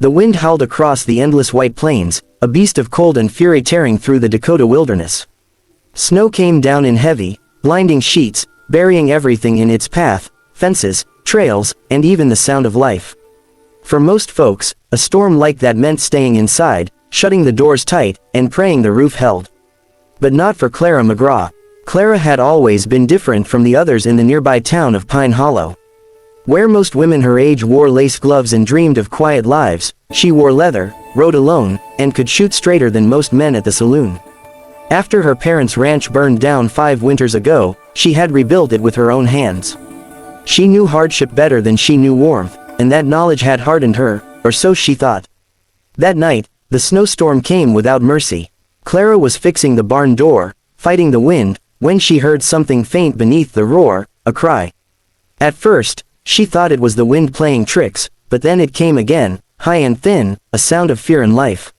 The wind howled across the endless white plains, a beast of cold and fury tearing through the Dakota wilderness. Snow came down in heavy, blinding sheets, burying everything in its path, fences, trails, and even the sound of life. For most folks, a storm like that meant staying inside, shutting the doors tight, and praying the roof held. But not for Clara McGraw. Clara had always been different from the others in the nearby town of Pine Hollow. Where most women her age wore lace gloves and dreamed of quiet lives, she wore leather, rode alone, and could shoot straighter than most men at the saloon. After her parents' ranch burned down 5 winters ago, she had rebuilt it with her own hands. She knew hardship better than she knew warmth, and that knowledge had hardened her, or so she thought. That night, the snowstorm came without mercy. Clara was fixing the barn door, fighting the wind, when she heard something faint beneath the roar, a cry. At first, she thought it was the wind playing tricks, but then it came again, high and thin, a sound of fear and life.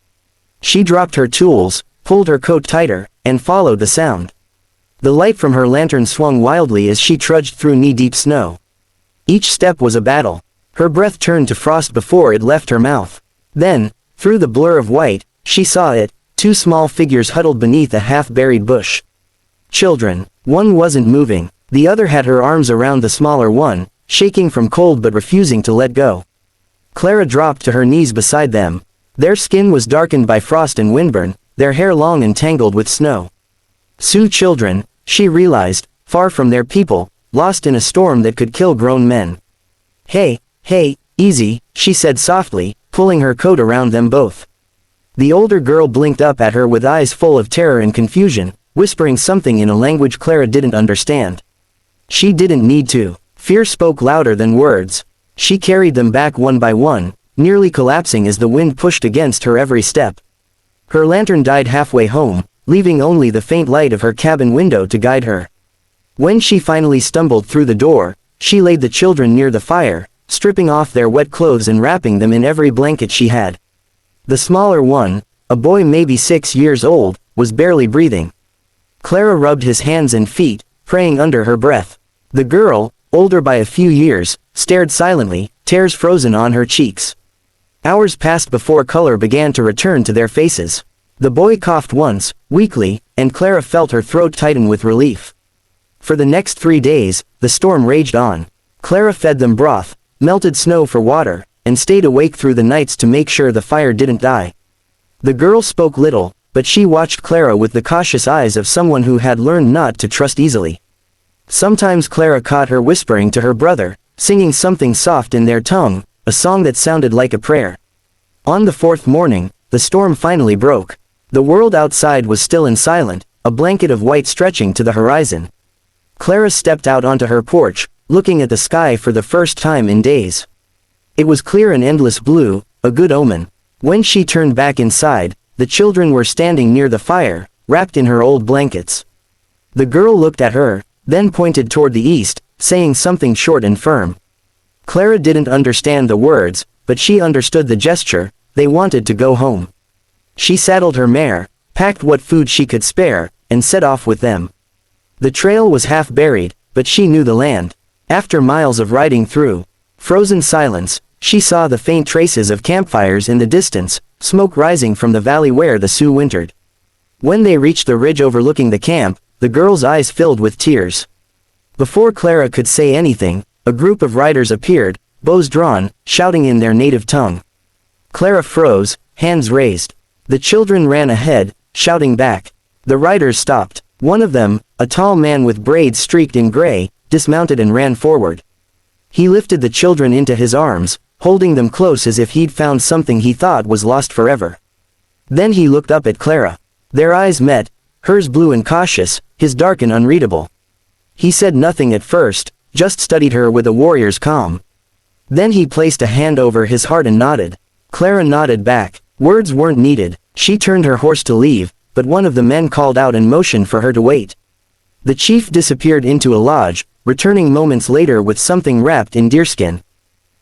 She dropped her tools, pulled her coat tighter, and followed the sound. The light from her lantern swung wildly as she trudged through knee-deep snow. Each step was a battle. Her breath turned to frost before it left her mouth. Then, through the blur of white, she saw it, 2 small figures huddled beneath a half-buried bush. Children. One wasn't moving, the other had her arms around the smaller one, shaking from cold but refusing to let go. Clara dropped to her knees beside them. Their skin was darkened by frost and windburn, their hair long and tangled with snow. Sioux children, she realized, far from their people, lost in a storm that could kill grown men. Hey, easy, she said softly, pulling her coat around them both. The older girl blinked up at her with eyes full of terror and confusion, whispering something in a language Clara didn't understand. She didn't need to. Fear spoke louder than words. She carried them back one by one, nearly collapsing as the wind pushed against her every step. Her lantern died halfway home, leaving only the faint light of her cabin window to guide her. When she finally stumbled through the door, she laid the children near the fire, stripping off their wet clothes and wrapping them in every blanket she had. The smaller one, a boy maybe 6 years old, was barely breathing. Clara rubbed his hands and feet, praying under her breath. The girl, older by a few years, stared silently, tears frozen on her cheeks. Hours passed before color began to return to their faces. The boy coughed once, weakly, and Clara felt her throat tighten with relief. For the next 3 days, the storm raged on. Clara fed them broth, melted snow for water, and stayed awake through the nights to make sure the fire didn't die. The girl spoke little, but she watched Clara with the cautious eyes of someone who had learned not to trust easily. Sometimes Clara caught her whispering to her brother, singing something soft in their tongue, a song that sounded like a prayer. On the 4th morning, the storm finally broke. The world outside was still and silent, a blanket of white stretching to the horizon. Clara stepped out onto her porch, looking at the sky for the first time in days. It was clear and endless blue, a good omen. When she turned back inside, the children were standing near the fire, wrapped in her old blankets. The girl looked at her, then pointed toward the east, saying something short and firm. Clara didn't understand the words, but she understood the gesture. They wanted to go home. She saddled her mare, packed what food she could spare, and set off with them. The trail was half buried, but she knew the land. After miles of riding through frozen silence, she saw the faint traces of campfires in the distance, smoke rising from the valley where the Sioux wintered. When they reached the ridge overlooking the camp, the girl's eyes filled with tears. Before Clara could say anything, a group of riders appeared, bows drawn, shouting in their native tongue. Clara froze, hands raised. The children ran ahead, shouting back. The riders stopped. One of them, a tall man with braids streaked in gray, dismounted and ran forward. He lifted the children into his arms, holding them close as if he'd found something he thought was lost forever. Then he looked up at Clara. Their eyes met, hers blue and cautious, his dark and unreadable. He said nothing at first, just studied her with a warrior's calm. Then he placed a hand over his heart and nodded. Clara nodded back. Words weren't needed. She turned her horse to leave, but one of the men called out and motioned for her to wait. The chief disappeared into a lodge, returning moments later with something wrapped in deerskin.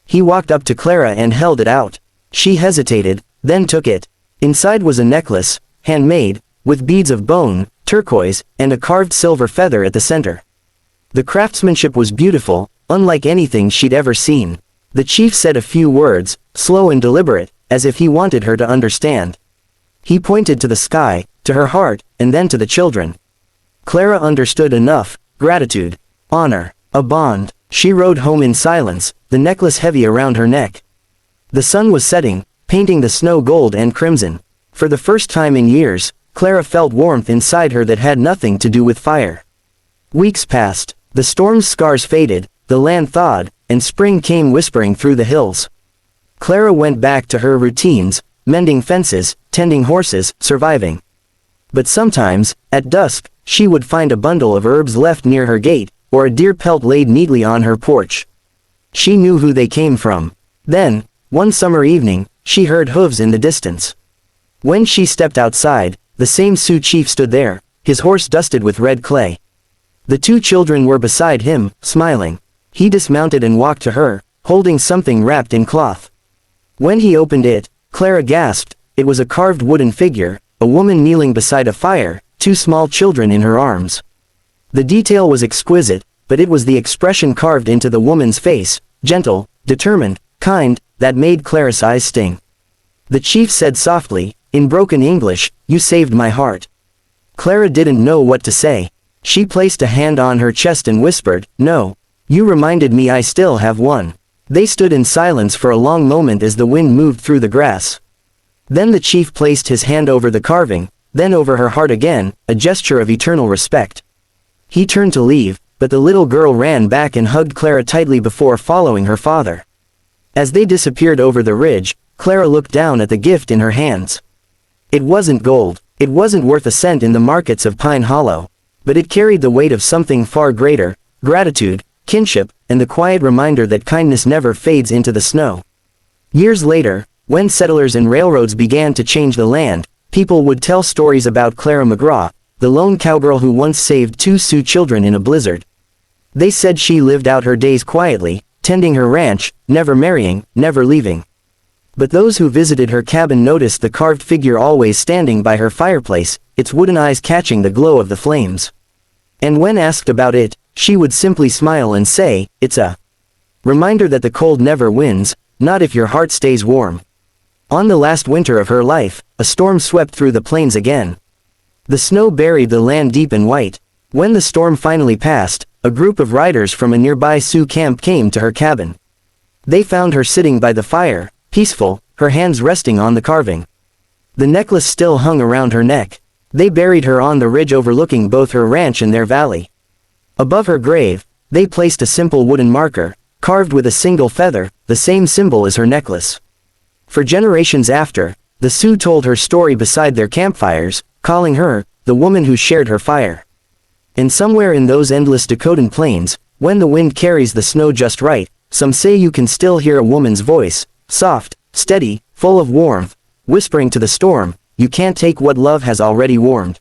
He walked up to Clara and held it out. She hesitated, then took it. Inside was a necklace, handmade, with beads of bone, turquoise, and a carved silver feather at the center. The craftsmanship was beautiful, unlike anything she'd ever seen. The chief said a few words, slow and deliberate, as if he wanted her to understand. He pointed to the sky, to her heart, and then to the children. Clara understood enough: gratitude, honor, a bond. She rode home in silence, the necklace heavy around her neck. The sun was setting, painting the snow gold and crimson. For the first time in years, Clara felt warmth inside her that had nothing to do with fire. Weeks passed. The storm's scars faded, the land thawed, and spring came whispering through the hills. Clara went back to her routines, mending fences, tending horses, surviving. But sometimes, at dusk, she would find a bundle of herbs left near her gate, or a deer pelt laid neatly on her porch. She knew who they came from. Then, one summer evening, she heard hooves in the distance. When she stepped outside, the same Sioux chief stood there, his horse dusted with red clay. The two children were beside him, smiling. He dismounted and walked to her, holding something wrapped in cloth. When he opened it, Clara gasped. It was a carved wooden figure, a woman kneeling beside a fire, two small children in her arms. The detail was exquisite, but it was the expression carved into the woman's face, gentle, determined, kind, that made Clara's eyes sting. The chief said softly, in broken English, "You saved my heart." Clara didn't know what to say. She placed a hand on her chest and whispered, "No. You reminded me I still have one." They stood in silence for a long moment as the wind moved through the grass. Then the chief placed his hand over the carving, then over her heart again, a gesture of eternal respect. He turned to leave, but the little girl ran back and hugged Clara tightly before following her father. As they disappeared over the ridge, Clara looked down at the gift in her hands. It wasn't gold, it wasn't worth a cent in the markets of Pine Hollow. But it carried the weight of something far greater: gratitude, kinship, and the quiet reminder that kindness never fades into the snow. Years later, when settlers and railroads began to change the land, people would tell stories about Clara McGraw, the lone cowgirl who once saved two Sioux children in a blizzard. They said she lived out her days quietly, tending her ranch, never marrying, never leaving. But those who visited her cabin noticed the carved figure always standing by her fireplace, its wooden eyes catching the glow of the flames. And when asked about it, she would simply smile and say, "It's a reminder that the cold never wins, not if your heart stays warm." On the last winter of her life, a storm swept through the plains again. The snow buried the land deep in white. When the storm finally passed, a group of riders from a nearby Sioux camp came to her cabin. They found her sitting by the fire, peaceful, her hands resting on the carving. The necklace still hung around her neck. They buried her on the ridge overlooking both her ranch and their valley. Above her grave, they placed a simple wooden marker, carved with a single feather, the same symbol as her necklace. For generations after, the Sioux told her story beside their campfires, calling her the woman who shared her fire. And somewhere in those endless Dakotan plains, when the wind carries the snow just right, some say you can still hear a woman's voice, soft, steady, full of warmth, whispering to the storm, "You can't take what love has already warmed."